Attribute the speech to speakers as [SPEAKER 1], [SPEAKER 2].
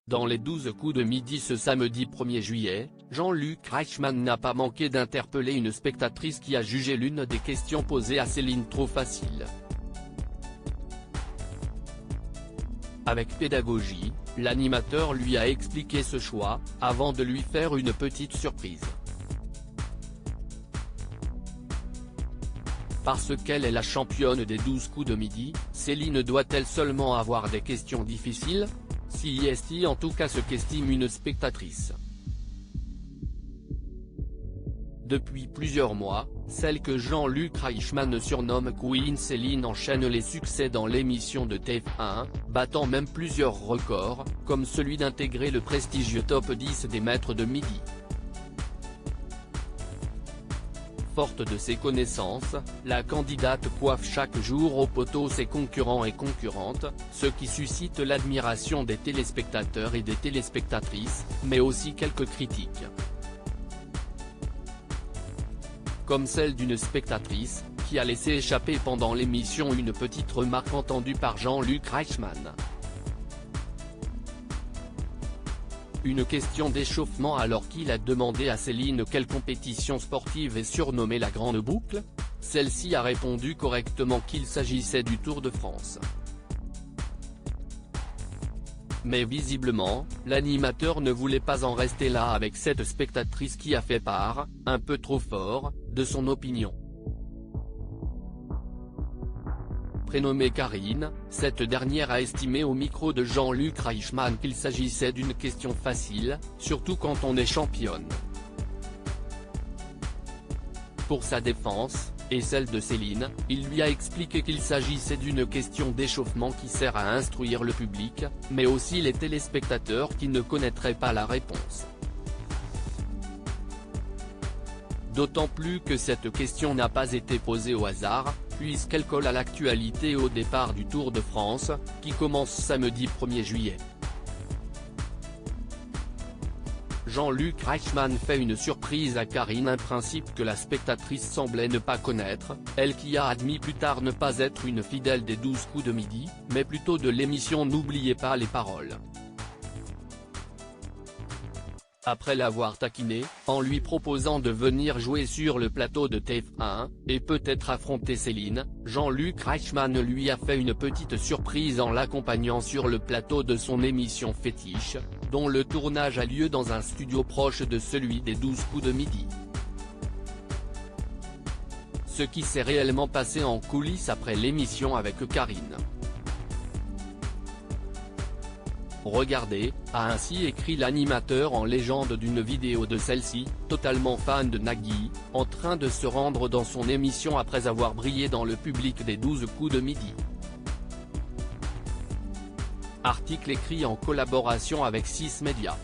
[SPEAKER 1] Dans les 12 coups de midi ce samedi 1er juillet, Jean-Luc Reichmann n'a pas manqué d'interpeller une spectatrice qui a jugé l'une des questions posées à Céline trop facile. Avec pédagogie, l'animateur lui a expliqué ce choix, avant de lui faire une petite surprise. Parce qu'elle est la championne des 12 coups de midi, Céline doit-elle seulement avoir des questions difficiles? Si est en tout cas ce qu'estime une spectatrice. Depuis plusieurs mois, celle que Jean-Luc Reichmann surnomme Queen Céline enchaîne les succès dans l'émission de TF1, battant même plusieurs records, comme celui d'intégrer le prestigieux top 10 des maîtres de midi. Forte de ses connaissances, la candidate coiffe chaque jour au poteau ses concurrents et concurrentes, ce qui suscite l'admiration des téléspectateurs et des téléspectatrices, mais aussi quelques critiques. Comme celle d'une spectatrice, qui a laissé échapper pendant l'émission une petite remarque entendue par Jean-Luc Reichmann. Une question d'échauffement alors qu'il a demandé à Céline quelle compétition sportive est surnommée la Grande Boucle. Celle-ci a répondu correctement qu'il s'agissait du Tour de France. Mais visiblement, l'animateur ne voulait pas en rester là avec cette spectatrice qui a fait part, un peu trop fort, de son opinion. Prénommée Karine, cette dernière a estimé au micro de Jean-Luc Reichmann qu'il s'agissait d'une question facile, surtout quand on est championne. Pour sa défense, et celle de Céline, il lui a expliqué qu'il s'agissait d'une question d'échauffement qui sert à instruire le public, mais aussi les téléspectateurs qui ne connaîtraient pas la réponse. D'autant plus que cette question n'a pas été posée au hasard, puisqu'elle colle à l'actualité au départ du Tour de France, qui commence samedi 1er juillet. Jean-Luc Reichmann fait une surprise à Karine, un principe que la spectatrice semblait ne pas connaître, elle qui a admis plus tard ne pas être une fidèle des 12 coups de midi, mais plutôt de l'émission N'oubliez pas les paroles. Après l'avoir taquiné, en lui proposant de venir jouer sur le plateau de TF1, et peut-être affronter Céline, Jean-Luc Reichmann lui a fait une petite surprise en l'accompagnant sur le plateau de son émission fétiche, dont le tournage a lieu dans un studio proche de celui des 12 coups de midi. Ce qui s'est réellement passé en coulisses après l'émission avec Karine. Regardez, a ainsi écrit l'animateur en légende d'une vidéo de celle-ci, totalement fan de Nagui, en train de se rendre dans son émission après avoir brillé dans le public des 12 coups de midi. Article écrit en collaboration avec 6 Médias.